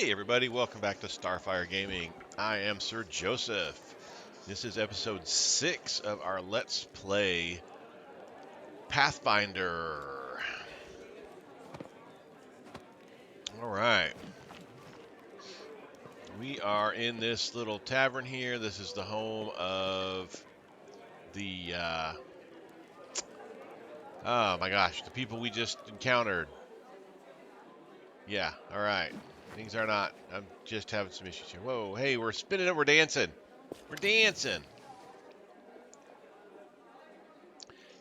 Hey everybody, welcome back to Starfyre Gaming. I am Sir Joseph. This is episode 6 of our Let's Play Pathfinder. Alright. We are in this little tavern here. This is the home of the, oh my gosh, the people we just encountered. Yeah, alright. Things are not, I'm just having some issues here. Whoa, hey, we're spinning it, we're dancing. We're dancing.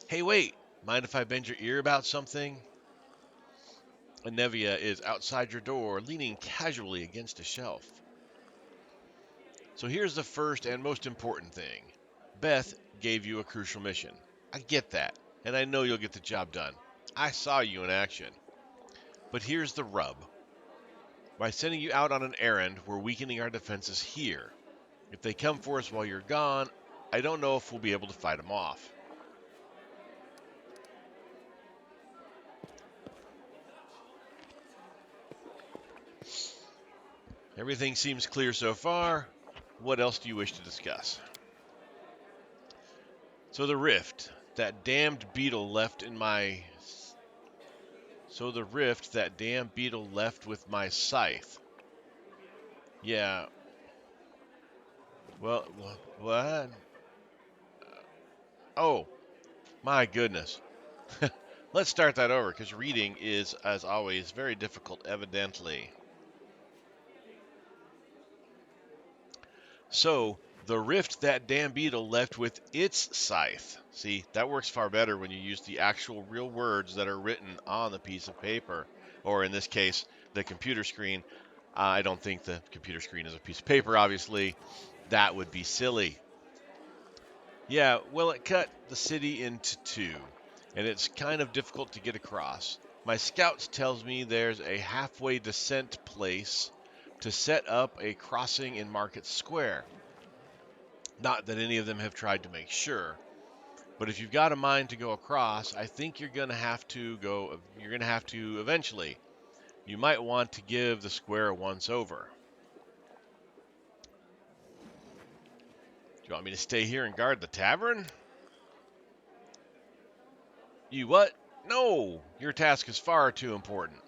Hey, wait, mind if I bend your ear about something? Anevia is outside your door, leaning casually against a shelf. So here's the first and most important thing. Beth gave you a crucial mission. I get that, and I know you'll get the job done. I saw you in action. But here's the rub. By sending you out on an errand, we're weakening our defenses here. If they come for us while you're gone, I don't know if we'll be able to fight them off. Everything seems clear so far. What else do you wish to discuss? So the rift, that damned beetle left in my... So the rift, that damned beetle left with my scythe. Yeah. Well, what? Oh, my goodness. Let's start that over, because reading is, as always, very difficult, evidently. So, the rift that damn beetle left with its scythe. See, that works far better when you use the actual real words that are written on the piece of paper, or in this case, the computer screen. I don't think the computer screen is a piece of paper, obviously. That would be silly. Yeah, well, it cut the city into two, and it's kind of difficult to get across. My scouts tells me there's a halfway descent place to set up a crossing in Market Square. Not that any of them have tried to make sure, but if you've got a mind to go across, I think you're going to have to go. You're going to have to eventually. You might want to give the square a once over. Do you want me to stay here and guard the tavern? You what? No, your task is far too important.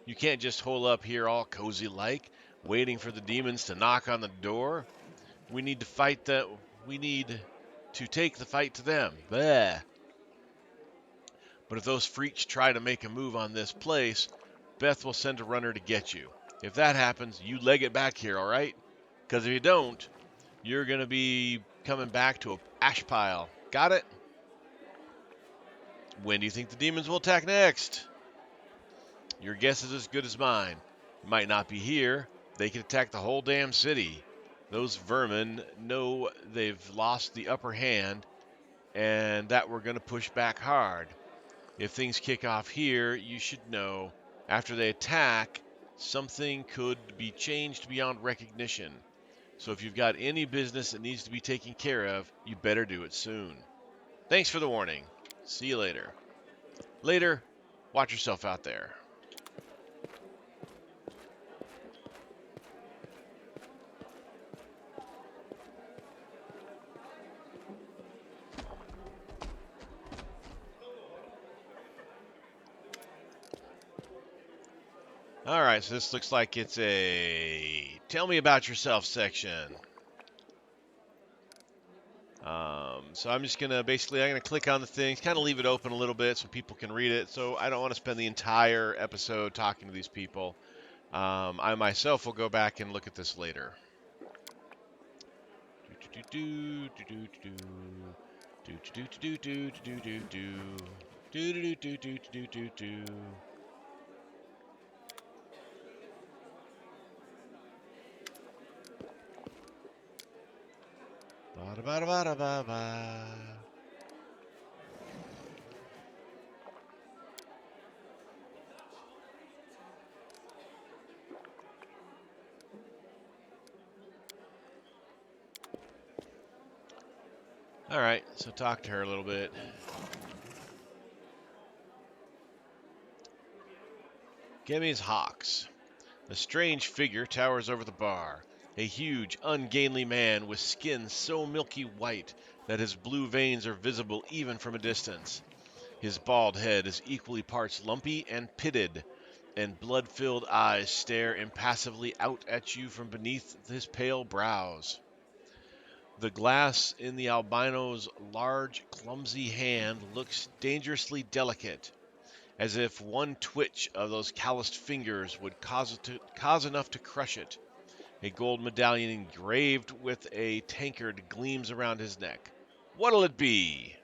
You can't just hole up here all cozy like, waiting for the demons to knock on the door. We need to fight that. We need to take the fight to them. Bleh. But if those freaks try to make a move on this place, Beth will send a runner to get you. If that happens, you leg it back here, all right? Because if you don't, you're going to be coming back to a ash pile. Got it? When do you think the demons will attack next? Your guess is as good as mine. It might not be here. They could attack the whole damn city. Those vermin know they've lost the upper hand and that we're going to push back hard. If things kick off here, you should know. After they attack, something could be changed beyond recognition. So if you've got any business that needs to be taken care of, you better do it soon. Thanks for the warning. See you later. Later, watch yourself out there. All right, so this looks like it's a tell me about yourself section. So I'm just going to basically, I'm going to click on the things, kind of leave it open a little bit so people can read it. So I don't want to spend the entire episode talking to these people. I myself will go back and look at this later. All right, so talk to her a little bit. Gemmy's Hawks. A strange figure towers over the bar. A huge, ungainly man with skin so milky white that his blue veins are visible even from a distance. His bald head is equally parts lumpy and pitted, and blood-filled eyes stare impassively out at you from beneath his pale brows. The glass in the albino's large, clumsy hand looks dangerously delicate, as if one twitch of those calloused fingers would cause enough to crush it. A gold medallion engraved with a tankard gleams around his neck. What'll it be?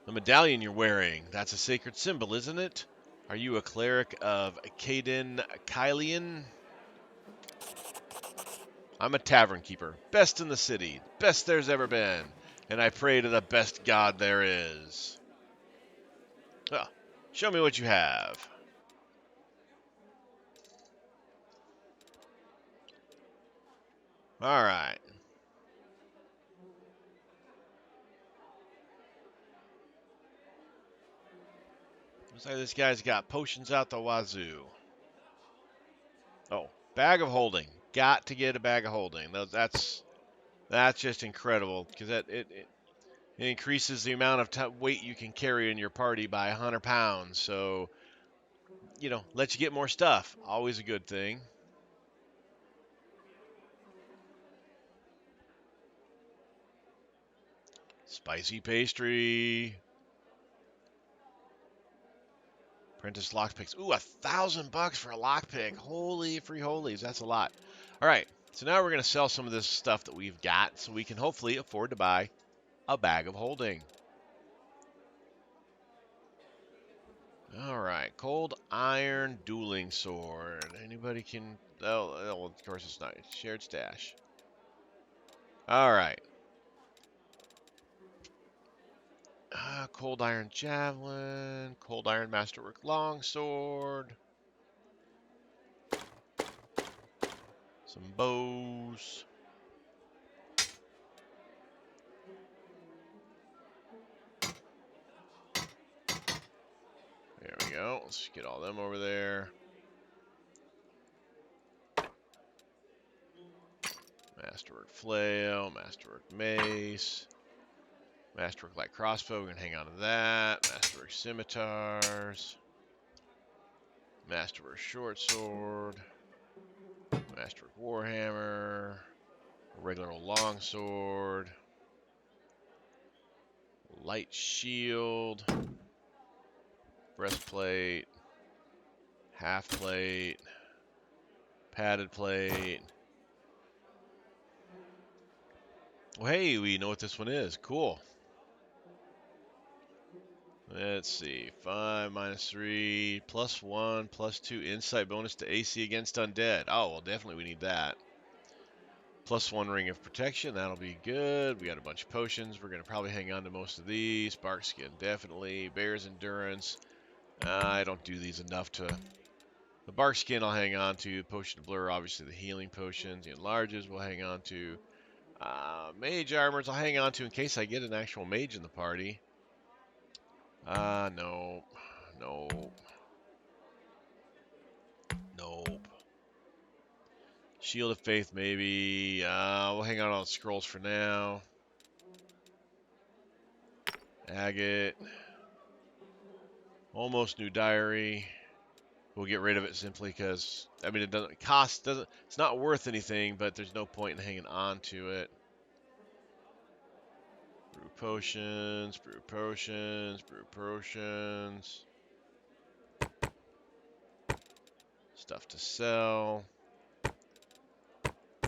The medallion you're wearing, that's a sacred symbol, isn't it? Are you a cleric of Caden Kylian? I'm a tavern keeper, best in the city, best there's ever been, and I pray to the best god there is. Well, show me what you have. All right. Looks like this guy's got potions out the wazoo. Oh, bag of holding. Got to get a bag of holding. That's just incredible because it increases the amount of weight you can carry in your party by 100 pounds. So, lets you get more stuff. Always a good thing. Spicy pastry. Apprentice lockpicks. Ooh, $1,000 for a lockpick. Holy free holies. That's a lot. All right. So now we're going to sell some of this stuff that we've got so we can hopefully afford to buy a bag of holding. All right. Cold iron dueling sword. Anybody can. Oh, well, of course it's not. It's shared stash. All right. Cold iron javelin. Cold iron masterwork longsword. Some bows. There we go. Let's get all them over there. Masterwork flail, masterwork mace, masterwork light crossbow. We're gonna hang on to that. Masterwork scimitars, masterwork short sword, masterwork warhammer, a regular old long sword, light shield, breastplate, half plate, padded plate. Well, hey, we know what this one is. Cool. Let's see. 5 minus 3 plus 1 plus 2 insight bonus to AC against undead. Oh, well, definitely we need that. Plus 1 ring of protection. That'll be good. We got a bunch of potions. We're going to probably hang on to most of these. Bark skin, definitely. Bear's endurance. I don't do these enough to. The bark skin I'll hang on to. Potion of blur, obviously the healing potions. The enlarges we'll hang on to. Mage armors I'll hang on to in case I get an actual mage in the party. Nope. Nope. Nope. Shield of Faith, maybe. We'll hang on the scrolls for now. Agate. Almost new diary. We'll get rid of it simply because, it doesn't cost, it's not worth anything, but there's no point in hanging on to it. Brew potions, brew potions, brew potions. Stuff to sell.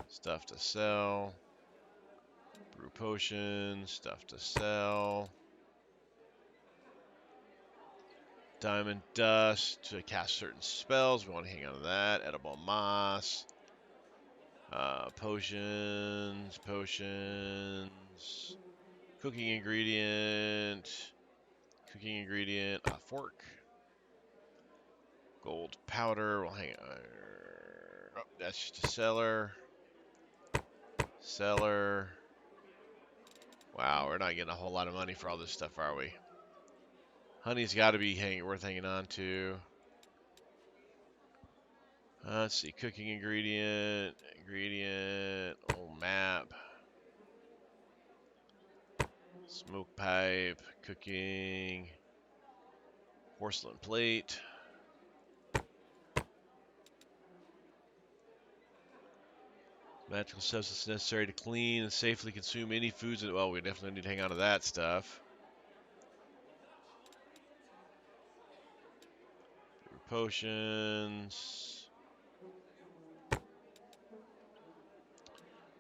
Stuff to sell. Brew potions, stuff to sell. Diamond dust to cast certain spells. We want to hang on to that. Edible moss. Potions. Cooking ingredient. Fork. Gold powder. We'll hang on. Oh, that's just a cellar. Wow, we're not getting a whole lot of money for all this stuff, are we? Honey's got to be worth hanging on to. Let's see, cooking ingredient, old map, smoke pipe, cooking, porcelain plate. Magical substance necessary to clean and safely consume any foods. Well, we definitely need to hang on to that stuff. Potions.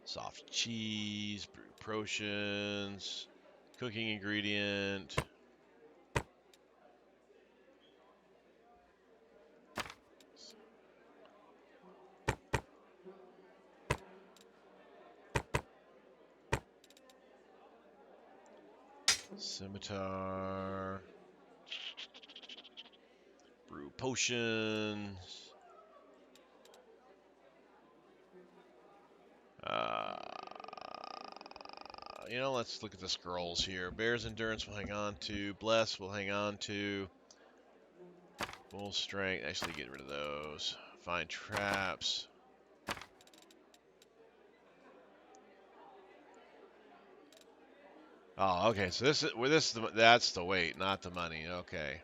Soft cheese, brewed potions, cooking ingredient. Scimitar. Brew potions. Uh, let's look at the scrolls here. Bear's endurance we'll hang on to. Bless we'll hang on to. Full strength. Actually, get rid of those. Find traps. Oh, okay. So that's the weight, not the money. Okay.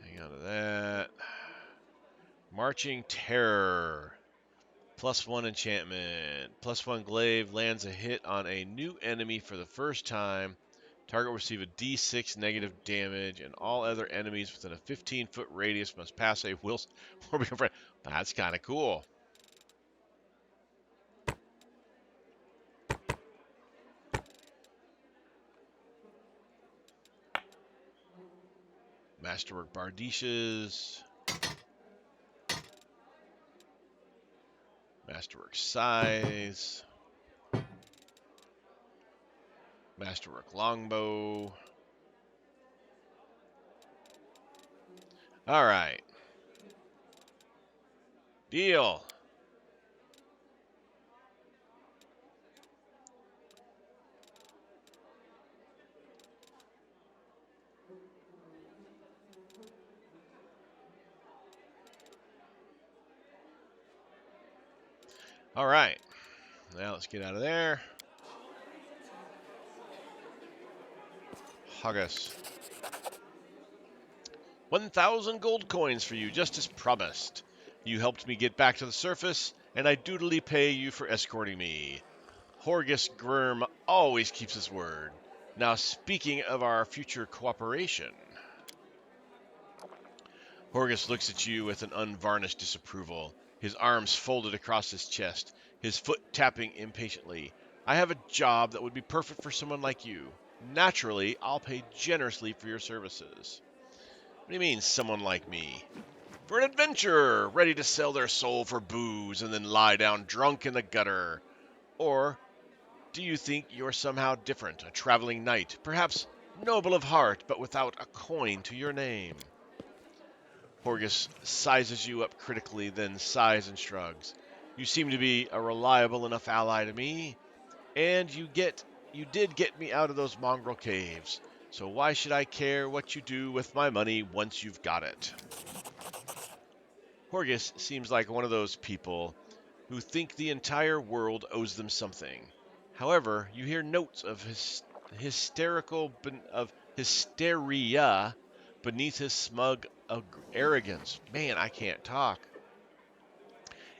Hang on to that. Marching Terror. +1 enchantment. +1 glaive lands a hit on a new enemy for the first time. Target will receive a d6 negative damage, and all other enemies within a 15-foot radius must pass a will or become friend. That's kind of cool. Masterwork Bardishes. Masterwork Size. Masterwork Longbow. All right. Deal. All right. Now let's get out of there. Huggus. 1,000 gold coins for you, just as promised. You helped me get back to the surface, and I dutifully pay you for escorting me. Horgus Gurm always keeps his word. Now, speaking of our future cooperation, Horgus looks at you with an unvarnished disapproval, his arms folded across his chest, his foot tapping impatiently. I have a job that would be perfect for someone like you. Naturally, I'll pay generously for your services. What do you mean, someone like me? For an adventurer, ready to sell their soul for booze and then lie down drunk in the gutter. Or do you think you're somehow different, a traveling knight, perhaps noble of heart, but without a coin to your name? Horgus sizes you up critically, then sighs and shrugs. You seem to be a reliable enough ally to me, and you did get me out of those mongrel caves. So why should I care what you do with my money once you've got it? Horgus seems like one of those people who think the entire world owes them something. However, you hear notes of hysteria beneath his smug arrogance. Man, I can't talk.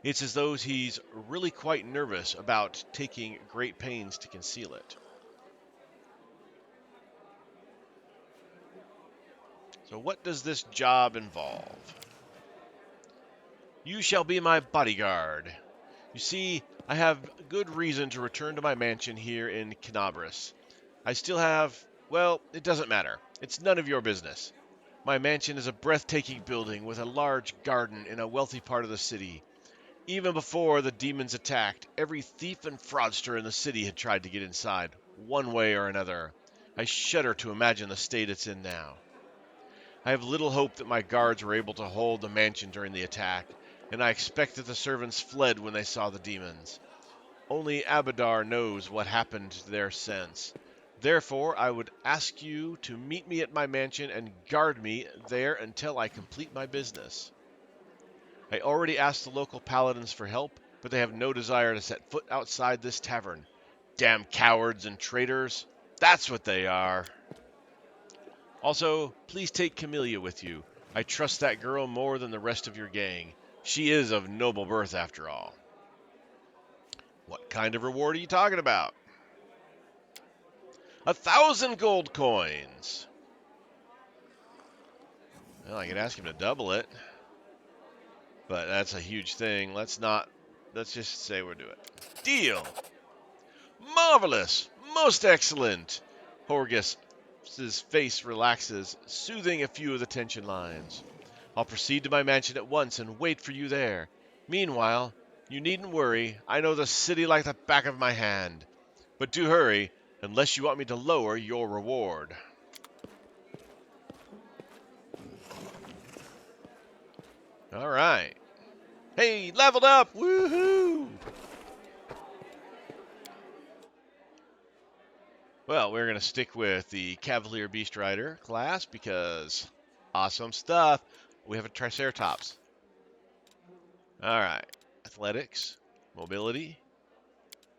It's as though he's really quite nervous about taking great pains to conceal it. So what does this job involve? You shall be my bodyguard. You see, I have good reason to return to my mansion here in Canabris. I still have, well, it doesn't matter. It's none of your business. My mansion is a breathtaking building with a large garden in a wealthy part of the city. Even before the demons attacked, every thief and fraudster in the city had tried to get inside, one way or another. I shudder to imagine the state it's in now. I have little hope that my guards were able to hold the mansion during the attack, and I expect that the servants fled when they saw the demons. Only Abadar knows what happened to their sense. Therefore, I would ask you to meet me at my mansion and guard me there until I complete my business. I already asked the local paladins for help, but they have no desire to set foot outside this tavern. Damn cowards and traitors. That's what they are. Also, please take Camellia with you. I trust that girl more than the rest of your gang. She is of noble birth, after all. What kind of reward are you talking about? 1,000 gold coins. Well, I could ask him to double it, but that's a huge thing. Let's just say we'll do it. Deal. Marvelous. Most excellent. Horgus's face relaxes, soothing a few of the tension lines. I'll proceed to my mansion at once and wait for you there. Meanwhile, you needn't worry. I know the city like the back of my hand. But do hurry, unless you want me to lower your reward. All right. Hey, leveled up! Woohoo! Well, we're going to stick with the Cavalier Beast Rider class because awesome stuff. We have a Triceratops. All right. Athletics, mobility,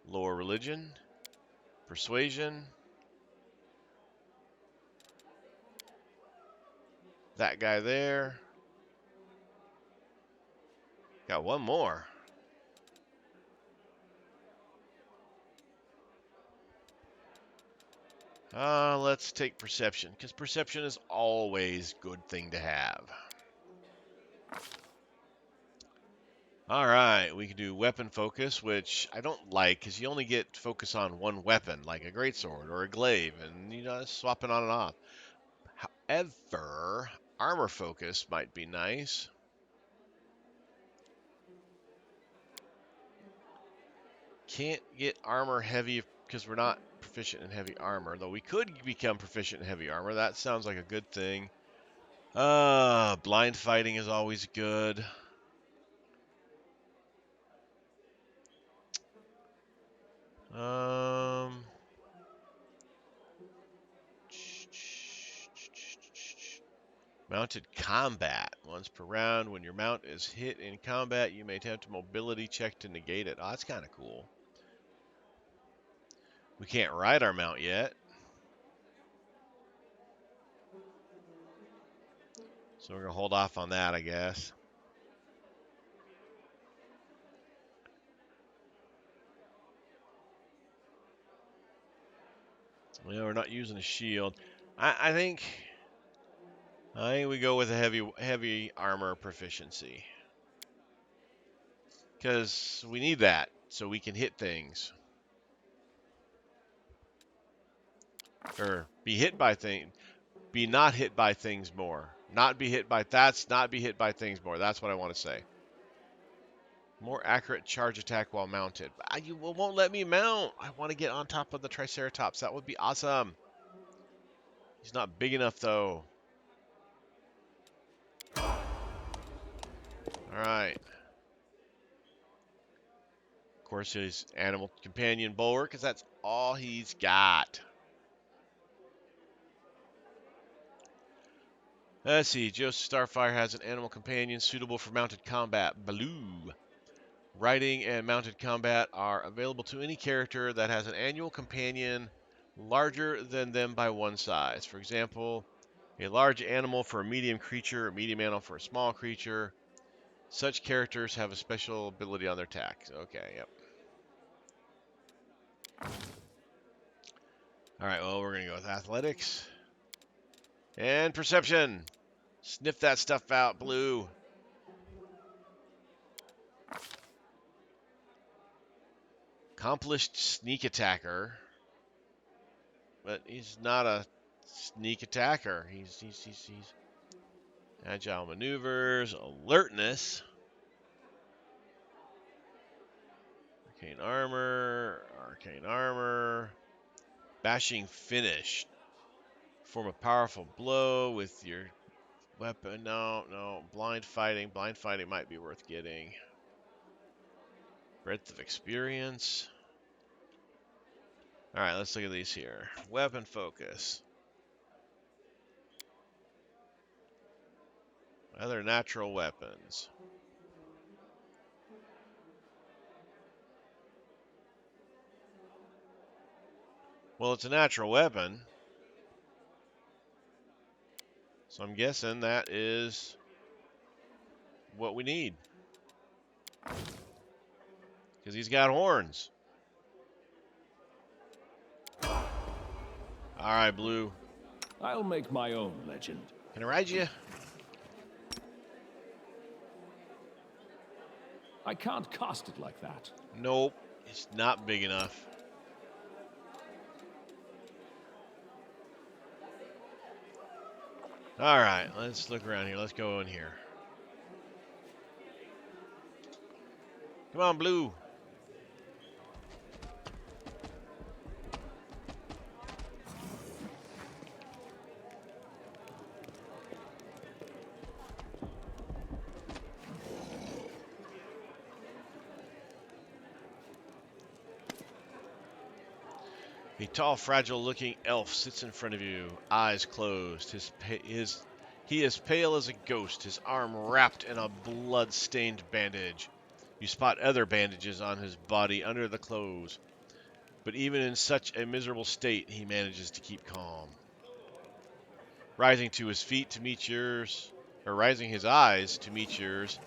lore religion, persuasion. That guy there. Got one more. Let's take perception, because perception is always a good thing to have. All right, we can do weapon focus, which I don't like, because you only get focus on one weapon, like a greatsword or a glaive, and you know, swap it on and off. However, armor focus might be nice. Can't get armor heavy because we're not proficient in heavy armor, though we could become proficient in heavy armor. That sounds like a good thing. Blind fighting is always good. Um, Mounted combat. Once per round, when your mount is hit in combat, you may attempt a mobility check to negate it. Oh, that's kind of cool. We can't ride our mount yet. So we're going to hold off on that, I guess. Well, we're not using a shield. I think we go with a heavy armor proficiency. Because we need that so we can hit things. Or be hit by things. Be not hit by things more. Not be hit by things more. That's what I want to say. More accurate charge attack while mounted. You won't let me mount. I want to get on top of the Triceratops. That would be awesome. He's not big enough, though. All right. Of course, his animal companion bulwark, because that's all he's got. Let's see. Joseph Starfyre has an animal companion suitable for mounted combat. Baloo. Riding and mounted combat are available to any character that has an annual companion larger than them by one size. For example, a large animal for a medium creature, a medium animal for a small creature. Such characters have a special ability on their attack. Okay, yep. All right, well, we're going to go with athletics. And perception. Sniff that stuff out, Blue. Accomplished sneak attacker. But he's not a sneak attacker. He's agile maneuvers, alertness, arcane armor, bashing finish. Form a powerful blow with your weapon. No, blind fighting. Blind fighting might be worth getting. Breadth of experience. All right, let's look at these here. Weapon focus. Other natural weapons. Well, it's a natural weapon. So I'm guessing that is what we need. Because he's got horns. All right, Blue. I'll make my own legend. Can I ride you? I can't cast it like that. Nope. It's not big enough. All right, let's look around here. Let's go in here. Come on, Blue. A tall, fragile-looking elf sits in front of you, eyes closed. He is pale as a ghost, his arm wrapped in a blood-stained bandage. You spot other bandages on his body under the clothes, but even in such a miserable state, he manages to keep calm. Rising to his feet to meet yours, or rising his eyes to meet yours,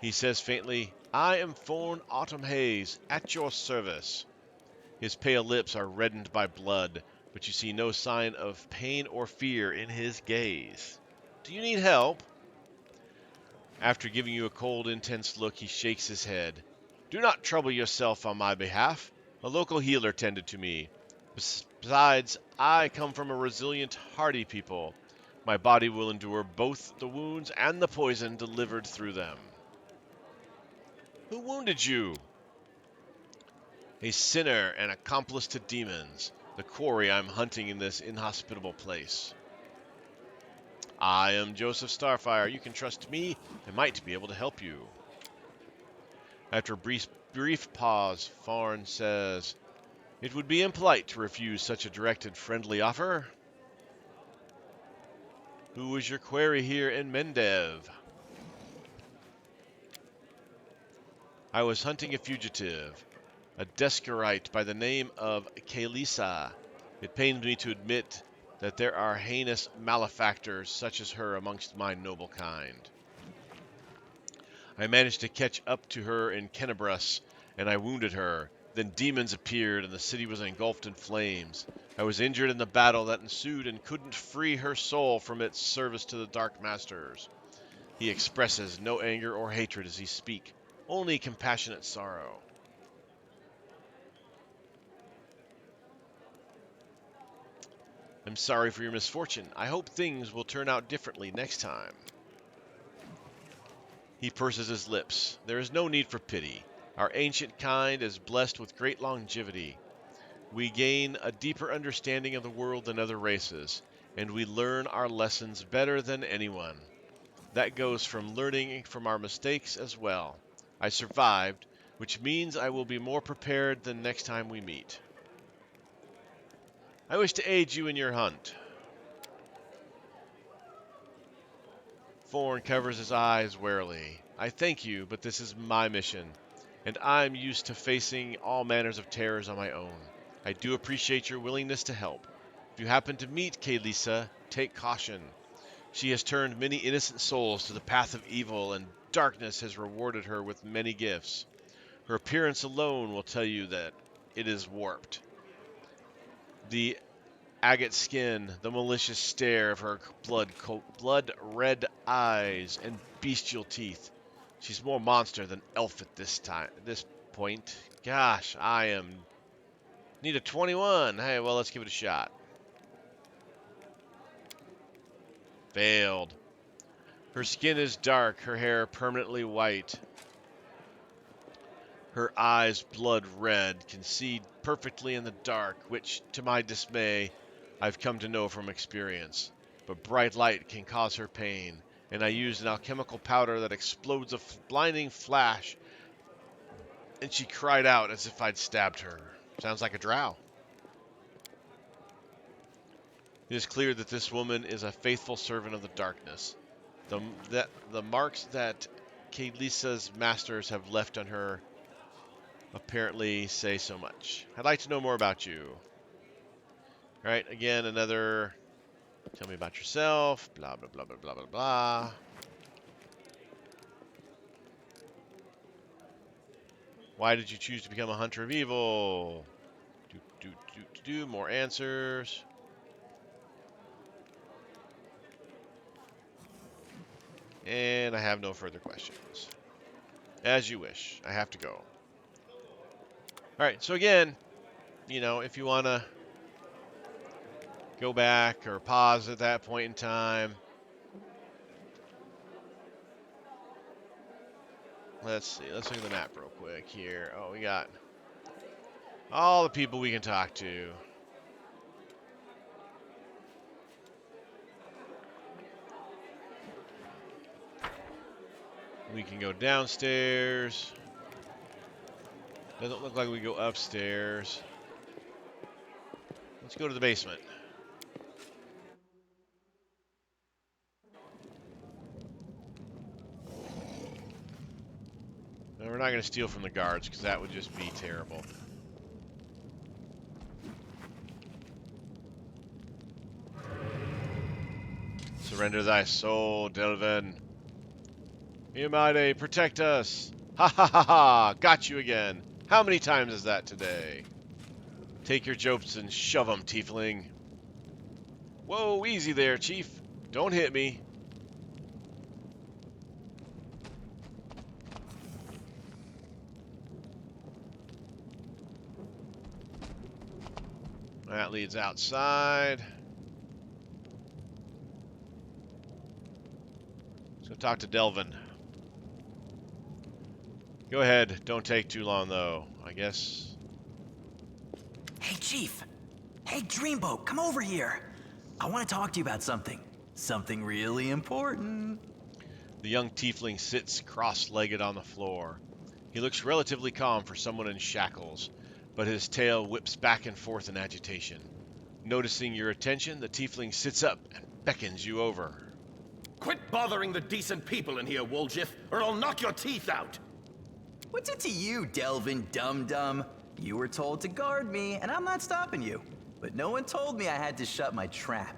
he says faintly, "I am Thorn Autumn Haze, at your service." His pale lips are reddened by blood, but you see no sign of pain or fear in his gaze. Do you need help? After giving you a cold, intense look, he shakes his head. Do not trouble yourself on my behalf. A local healer tended to me. Besides, I come from a resilient, hardy people. My body will endure both the wounds and the poison delivered through them. Who wounded you? A sinner and accomplice to demons, the quarry I'm hunting in this inhospitable place. I am Joseph Starfyre. You can trust me. I might be able to help you. After a brief pause, Farn says, "It would be impolite to refuse such a direct and friendly offer." Who is your quarry here in Mendev? I was hunting a fugitive, a Descarite by the name of Kalisa. It pains me to admit that there are heinous malefactors such as her amongst my noble kind. I managed to catch up to her in Kennebrus, and I wounded her. Then demons appeared, and the city was engulfed in flames. I was injured in the battle that ensued and couldn't free her soul from its service to the Dark Masters. He expresses no anger or hatred as he speaks, only compassionate sorrow. I'm sorry for your misfortune. I hope things will turn out differently next time. He purses his lips. There is no need for pity. Our ancient kind is blessed with great longevity. We gain a deeper understanding of the world than other races, and we learn our lessons better than anyone. That goes from learning from our mistakes as well. I survived, which means I will be more prepared than next time we meet. I wish to aid you in your hunt. Thorn covers his eyes warily. I thank you, but this is my mission, and I'm used to facing all manners of terrors on my own. I do appreciate your willingness to help. If you happen to meet Kalisa, take caution. She has turned many innocent souls to the path of evil, and darkness has rewarded her with many gifts. Her appearance alone will tell you that it is warped. The agate skin, the malicious stare of her blood-red eyes, and bestial teeth. She's more monster than elf at this point. Gosh, need a 21. Hey, well, let's give it a shot. Failed. Her skin is dark, her hair permanently white. Her eyes blood red, can see perfectly in the dark, which, to my dismay, I've come to know from experience. But bright light can cause her pain, and I used an alchemical powder that explodes a blinding flash, and she cried out as if I'd stabbed her. Sounds like a drow. It is clear that this woman is a faithful servant of the darkness. The marks that Kalisa's masters have left on her apparently say so much. I'd like to know more about you. All right, again, another tell me about yourself, blah, blah, blah, blah, blah, blah, blah. Why did you choose to become a hunter of evil? More answers. And I have no further questions. As you wish. I have to go. All right, so again, you know, if you want to go back or pause at that point in time. Let's see. Let's look at the map real quick here. Oh, we got all the people we can talk to. We can go downstairs. Doesn't look like we go upstairs. Let's go to the basement. No, we're not going to steal from the guards because that would just be terrible. Surrender thy soul, Delvin. Yamade, protect us. Ha ha ha ha! Got you again. How many times is that today? Take your jopes and shove 'em, tiefling. Whoa, easy there, chief. Don't hit me. That leads outside. Let's go talk to Delvin. Go ahead. Don't take too long, though. I guess. Hey, Chief. Hey, Dreamboat, come over here. I want to talk to you about something. Something really important. The young tiefling sits cross-legged on the floor. He looks relatively calm for someone in shackles, but his tail whips back and forth in agitation. Noticing your attention, the tiefling sits up and beckons you over. Quit bothering the decent people in here, Woljif, or I'll knock your teeth out! What's it to you, Delvin Dum-Dum? You were told to guard me, and I'm not stopping you. But no one told me I had to shut my trap.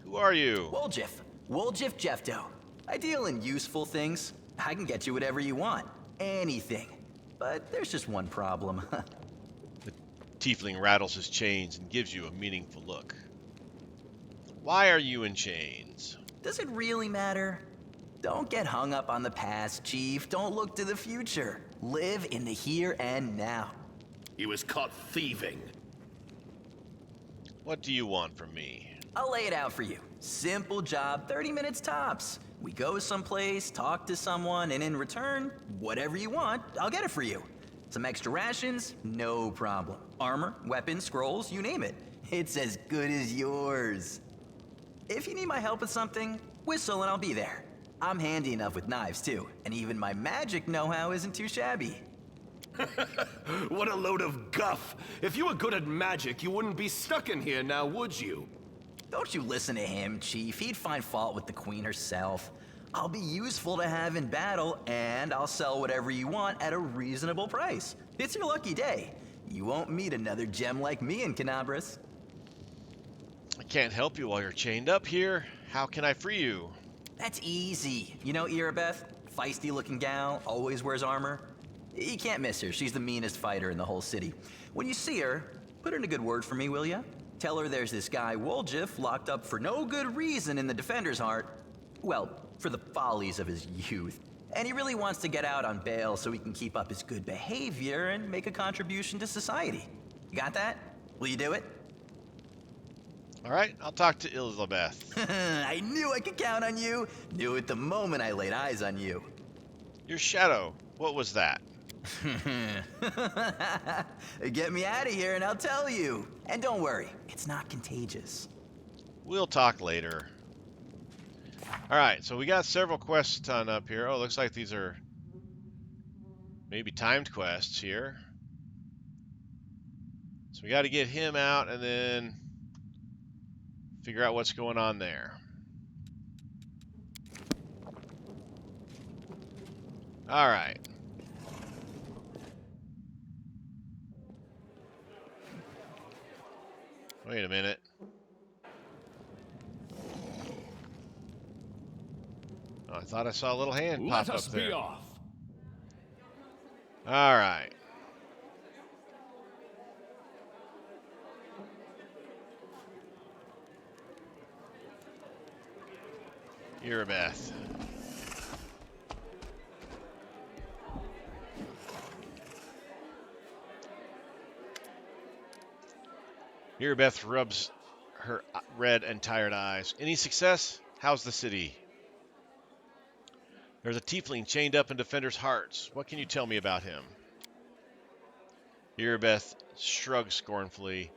Who are you? Woljif. Woljif Jefto. I deal in useful things. I can get you whatever you want. Anything. But there's just one problem. The tiefling rattles his chains and gives you a meaningful look. Why are you in chains? Does it really matter? Don't get hung up on the past, Chief. Don't look to the future. Live in the here and now. He was caught thieving. What do you want from me? I'll lay it out for you. Simple job, 30 minutes tops. We go someplace, talk to someone, and in return, whatever you want, I'll get it for you. Some extra rations? No problem. Armor, weapons, scrolls, you name it. It's as good as yours. If you need my help with something, whistle and I'll be there. I'm handy enough with knives too, and even my magic know-how isn't too shabby. What a load of guff! If you were good at magic, you wouldn't be stuck in here now, would you? Don't you listen to him, Chief. He'd find fault with the Queen herself. I'll be useful to have in battle, and I'll sell whatever you want at a reasonable price. It's your lucky day. You won't meet another gem like me in Canabras. I can't help you while you're chained up here. How can I free you? That's easy. You know Irabeth? Feisty-looking gal, always wears armor. You can't miss her. She's the meanest fighter in the whole city. When you see her, put in a good word for me, will ya? Tell her there's this guy Woljif locked up for no good reason in the Defender's Heart. Well, for the follies of his youth. And he really wants to get out on bail so he can keep up his good behavior and make a contribution to society. You got that? Will you do it? All right, I'll talk to Elizabeth. I knew I could count on you. Knew it the moment I laid eyes on you. Your shadow, what was that? Get me out of here and I'll tell you. And don't worry, it's not contagious. We'll talk later. All right, so we got several quests done up here. Oh, looks like these are maybe timed quests here. So we got to get him out and then figure out what's going on there. All right. Wait a minute. Oh, I thought I saw a little hand Let pop us up be there. off. All right. Irabeth. Irabeth rubs her red and tired eyes. Any success? How's the city? There's a tiefling chained up in defenders' hearts. What can you tell me about him? Irabeth shrugs scornfully.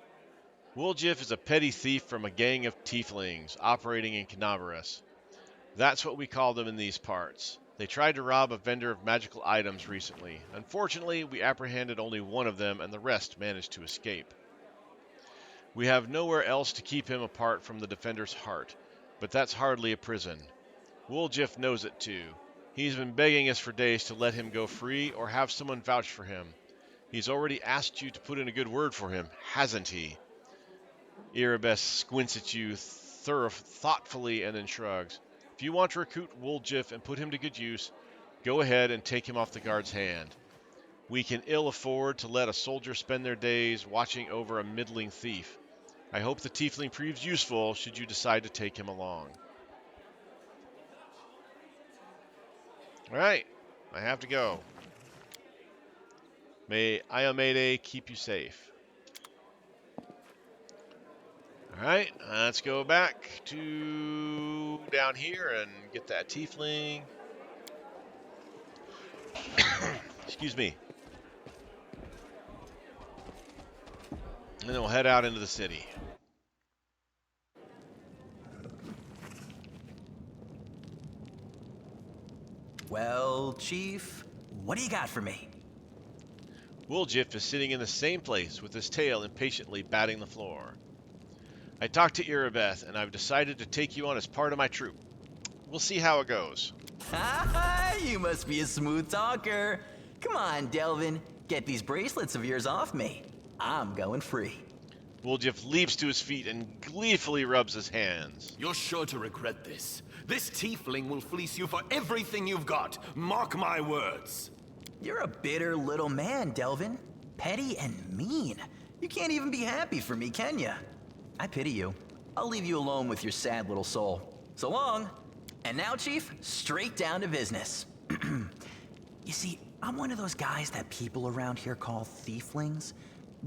Wooljiff is a petty thief from a gang of tieflings operating in Canaveras. That's what we call them in these parts. They tried to rob a vendor of magical items recently. Unfortunately, we apprehended only one of them and the rest managed to escape. We have nowhere else to keep him apart from the defender's heart, but that's hardly a prison. Wooljiff knows it too. He's been begging us for days to let him go free or have someone vouch for him. He's already asked you to put in a good word for him, hasn't he? Irabeth squints at you thoughtfully and then shrugs. If you want to recruit Wooljiff and put him to good use, go ahead and take him off the guard's hand. We can ill afford to let a soldier spend their days watching over a middling thief. I hope the tiefling proves useful should you decide to take him along. All right, I have to go. May Iomede keep you safe. All right, let's go back to down here and get that tiefling. Excuse me. And then we'll head out into the city. Well, Chief, what do you got for me? Wooljiff is sitting in the same place with his tail impatiently batting the floor. I talked to Irabeth, and I've decided to take you on as part of my troop. We'll see how it goes. Ha! You must be a smooth talker. Come on, Delvin, get these bracelets of yours off me. I'm going free. Wooljiff leaps to his feet and gleefully rubs his hands. You're sure to regret this. This tiefling will fleece you for everything you've got. Mark my words. You're a bitter little man, Delvin. Petty and mean. You can't even be happy for me, can you? I pity you. I'll leave you alone with your sad little soul. So long. And now, Chief, straight down to business. You see, I'm one of those guys that people around here call thieflings.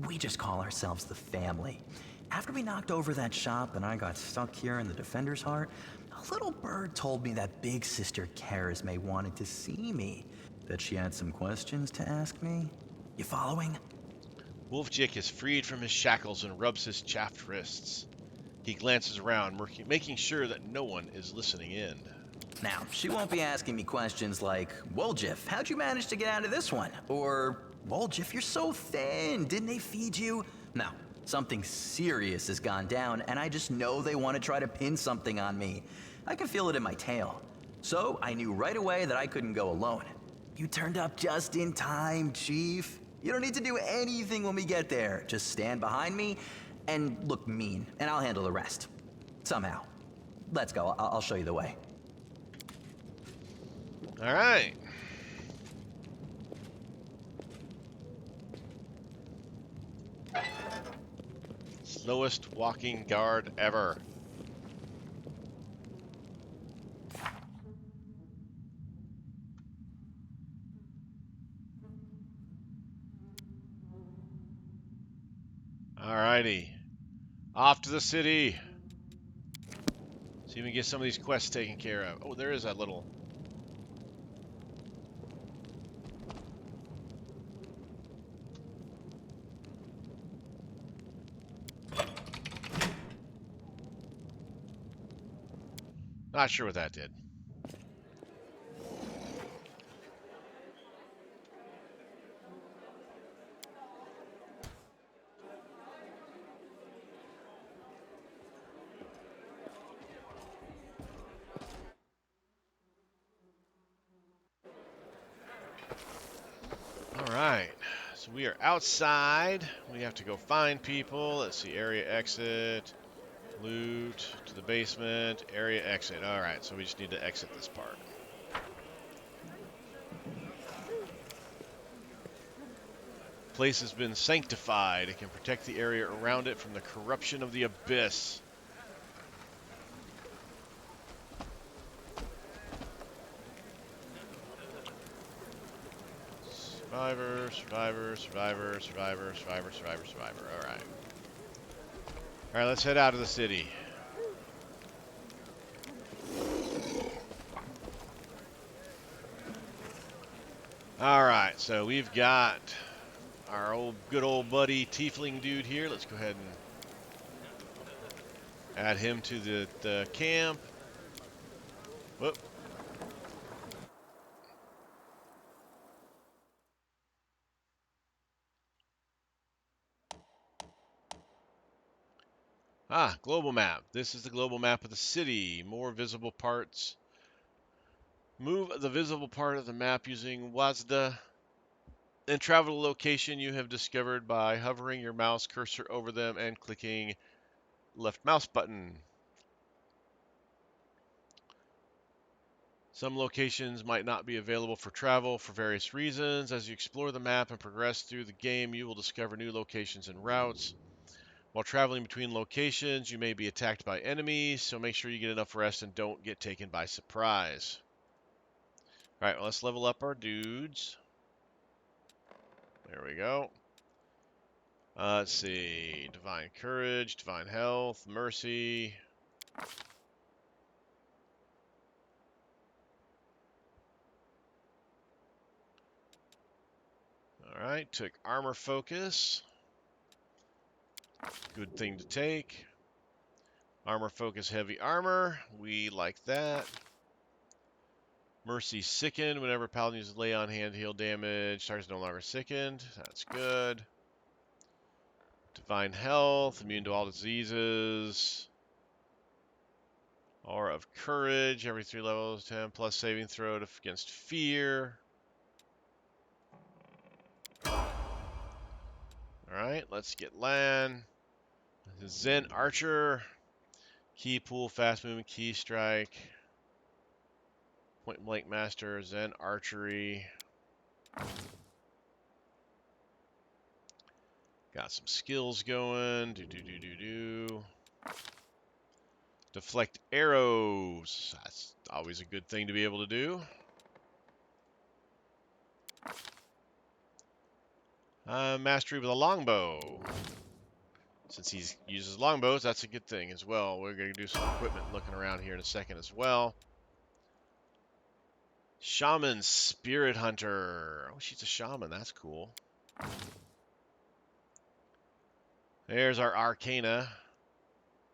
We just call ourselves the family. After we knocked over that shop and I got stuck here in the Defender's Heart, a little bird told me that Big Sister Charisme wanted to see me. That she had some questions to ask me. You following? Wolfjick is freed from his shackles and rubs his chapped wrists. He glances around, making sure that no one is listening in. Now, she won't be asking me questions like, Wooljiff, how'd you manage to get out of this one? Or, Wooljiff, you're so thin, didn't they feed you? No, something serious has gone down, and I just know they want to try to pin something on me. I can feel it in my tail. So I knew right away that I couldn't go alone. You turned up just in time, Chief. You don't need to do anything when we get there. Just stand behind me and look mean, and I'll handle the rest. Somehow. Let's go, I'll show you the way. All right. Slowest walking guard ever. All righty. Off to the city. See if we can get some of these quests taken care of. Oh, there is that little... Not sure what that did. So we are outside. We have to go find people. Let's see, area exit, loot to the basement, area exit. All right, so we just need to exit this part. Place has been sanctified. It can protect the area around it from the corruption of the abyss. Survivor, survivor, survivor, survivor, survivor, survivor, survivor. All right. All right, let's head out of the city. All right, so we've got our good old buddy Tiefling dude here. Let's go ahead and add him to the camp. Whoop. Ah, global map. This is the global map of the city. More visible parts. Move the visible part of the map using WASD and travel to a location you have discovered by hovering your mouse cursor over them and clicking left mouse button. Some locations might not be available for travel for various reasons. As you explore the map and progress through the game, you will discover new locations and routes. While traveling between locations, you may be attacked by enemies, so make sure you get enough rest and don't get taken by surprise. All right, well, let's level up our dudes. There we go. Let's see. Divine Courage, Divine Health, Mercy. All right, took Armor Focus. Good thing to take. Armor Focus, Heavy Armor. We like that. Mercy Sickened. Whenever Paladin uses lay on hand heal damage, target's no longer sickened. That's good. Divine Health. Immune to all diseases. Aura of Courage. Every 3 levels. 10 plus saving throw against fear. Alright, let's get Lan. Zen Archer. Key Pool, Fast Movement, Key Strike. Point Blank Master, Zen Archery. Got some skills going. Do. Deflect arrows. That's always a good thing to be able to do. Mastery with a longbow. Since he uses longbows, that's a good thing as well. We're going to do some equipment looking around here in a second as well. Shaman Spirit Hunter. Oh, she's a shaman. That's cool. There's our Arcana.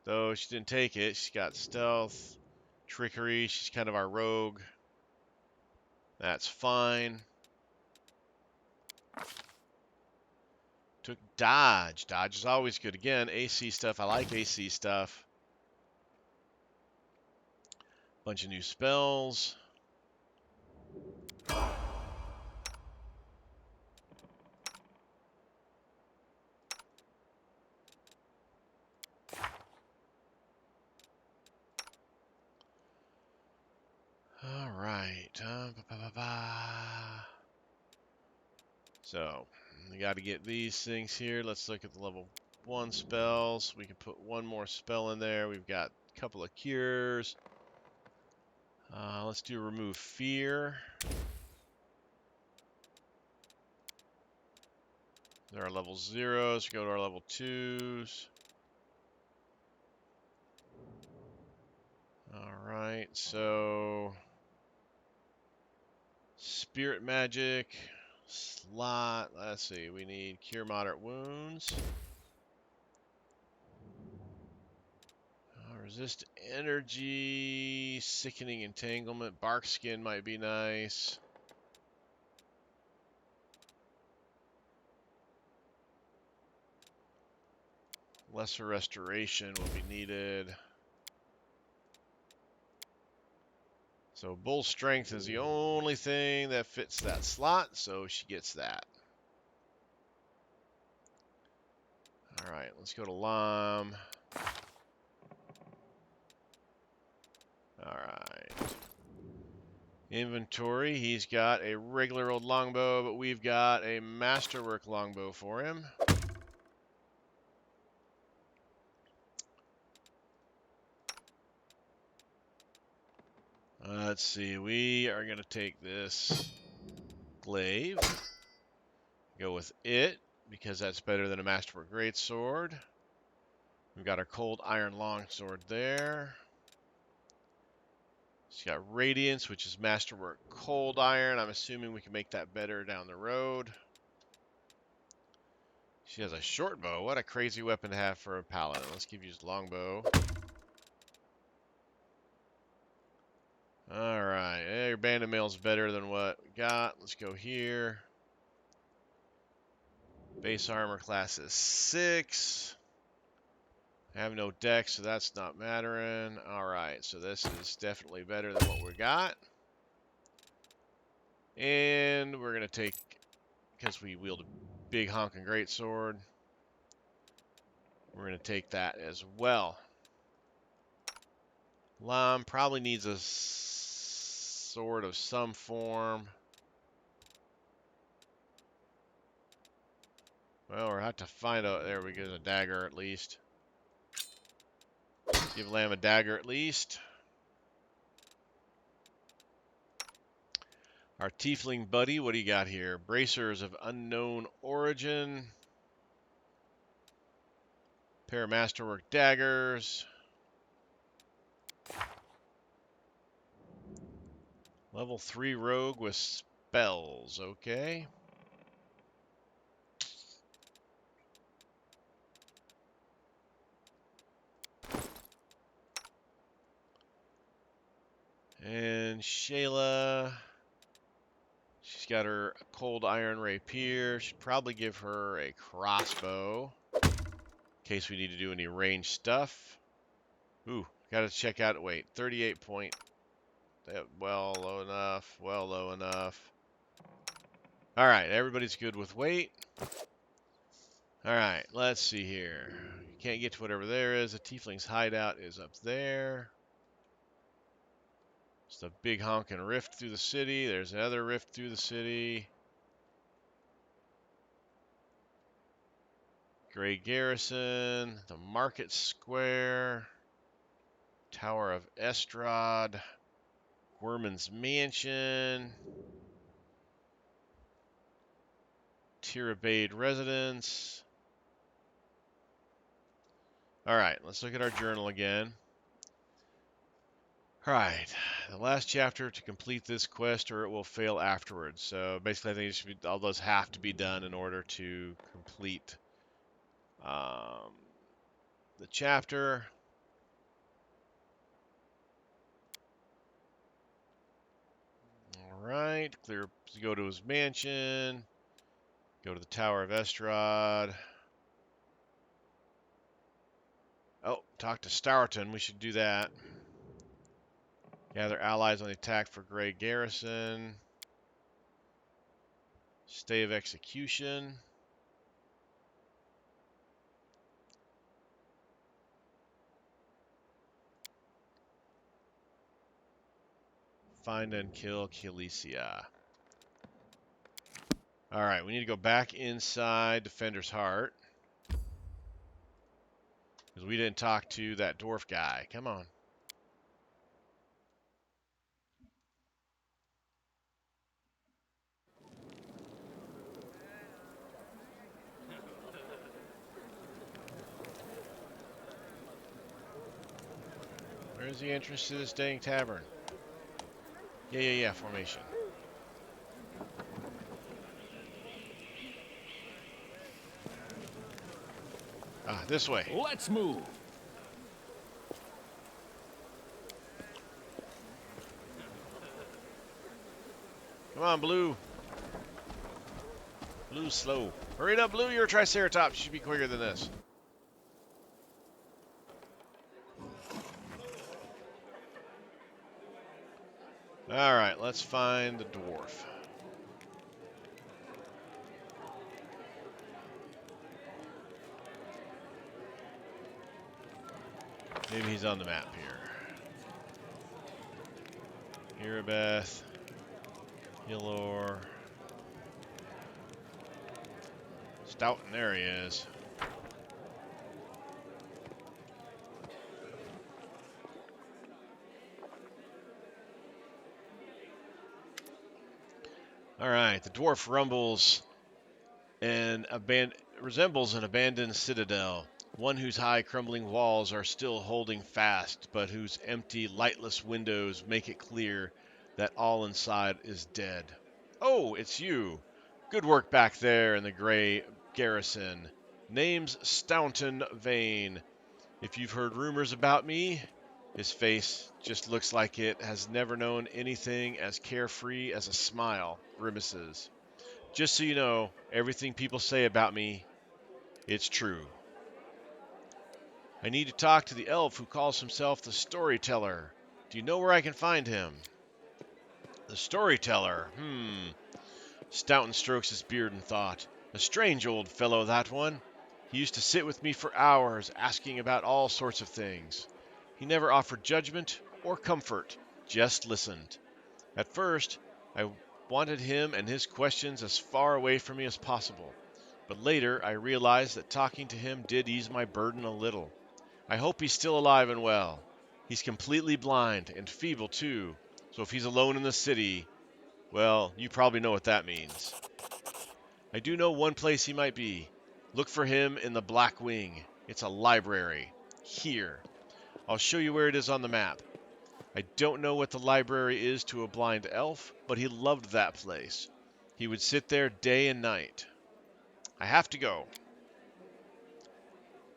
Though she didn't take it. She's got stealth, trickery. She's kind of our rogue. That's fine. Took dodge. Dodge is always good. Again, AC stuff. I like AC stuff. Bunch of new spells. All right. So, we got to get these things here. Let's look at the level 1 spells. We can put one more spell in there. We've got a couple of cures. Let's do remove fear. There are level 0s. We go to our level 2s. All right, so spirit magic slot. Let's see. We need cure moderate wounds. Resist energy, sickening entanglement, bark skin might be nice. Lesser restoration will be needed. So bull strength is the only thing that fits that slot, so she gets that. Alright, let's go to Lam. Alright. Inventory, he's got a regular old longbow, but we've got a masterwork longbow for him. Let's see, we are going to take this glaive, go with it, because that's better than a masterwork greatsword. We've got our cold iron longsword there. She's got radiance, which is masterwork cold iron. I'm assuming we can make that better down the road. She has a short bow. What a crazy weapon to have for a paladin. Let's give you his longbow. Alright, your bandit mail's better than what we got. Let's go here. Base armor class is 6. I have no deck, so that's not mattering. Alright, so this is definitely better than what we got. And we're going to take, because we wield a big honking greatsword, we're going to take that as well. Lam probably needs a sword of some form. Well, we'll have to find out. There we go, a dagger at least. Give Lam a dagger at least. Our tiefling buddy, what do you got here? Bracers of unknown origin. Pair of masterwork daggers. Level 3 rogue with spells, okay. And Shayla, she's got her cold iron rapier. Should probably give her a crossbow in case we need to do any range stuff. Ooh, gotta check out, wait, 38 point. Well, low enough, well, low enough. Alright, everybody's good with weight. Alright, let's see here. You can't get to whatever there is. The tiefling's hideout is up there. It's the big honking rift through the city. There's another rift through the city. Grey Garrison, the Market Square, Tower of Estrad, Worman's Mansion, Tirabade Residence. Alright, let's look at our journal again. Alright, the last chapter to complete this quest or it will fail afterwards. So basically I think it should be, all those have to be done in order to complete the chapter. Alright, clear, go to his mansion, go to the Tower of Estrad. Oh, talk to Starton, we should do that. Gather allies on the attack for Grey Garrison. Stay of execution. Find and kill Kilesia. Alright, we need to go back inside Defender's Heart. Because we didn't talk to that dwarf guy. Come on. Where's the entrance to this dang tavern? Yeah, formation. Ah, this way. Let's move. Come on, Blue. Blue's slow. Hurry it up, Blue. You're a Triceratops. You should be quicker than this. Alright, let's find the dwarf. Maybe he's on the map here. Irabeth. Yellor. Stoughton, there he is. Alright, the dwarf rumbles and resembles an abandoned citadel, one whose high crumbling walls are still holding fast, but whose empty, lightless windows make it clear that all inside is dead. Oh, it's you. Good work back there in the gray garrison. Name's Staunton Vane. If you've heard rumors about me, his face just looks like it has never known anything as carefree as a smile grimaces. Just so you know, everything people say about me, it's true. I need to talk to the elf who calls himself the Storyteller. Do you know where I can find him? The Storyteller? Stoughton strokes his beard in thought. A strange old fellow, that one. He used to sit with me for hours, asking about all sorts of things. He never offered judgment or comfort, just listened. At first, I wanted him and his questions as far away from me as possible, but later I realized that talking to him did ease my burden a little. I hope he's still alive and well. He's completely blind and feeble too, so if he's alone in the city, well, you probably know what that means. I do know one place he might be. Look for him in the Black Wing. It's a library. Here. I'll show you where it is on the map. I don't know what the library is to a blind elf, but he loved that place. He would sit there day and night. I have to go.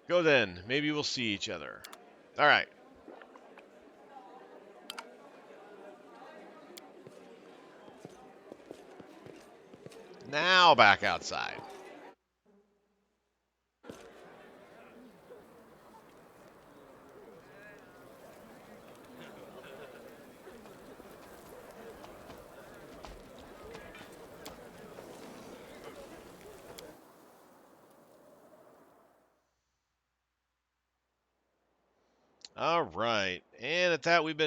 Go then. Maybe we'll see each other. All right. Now back outside. All right. And at that, we've been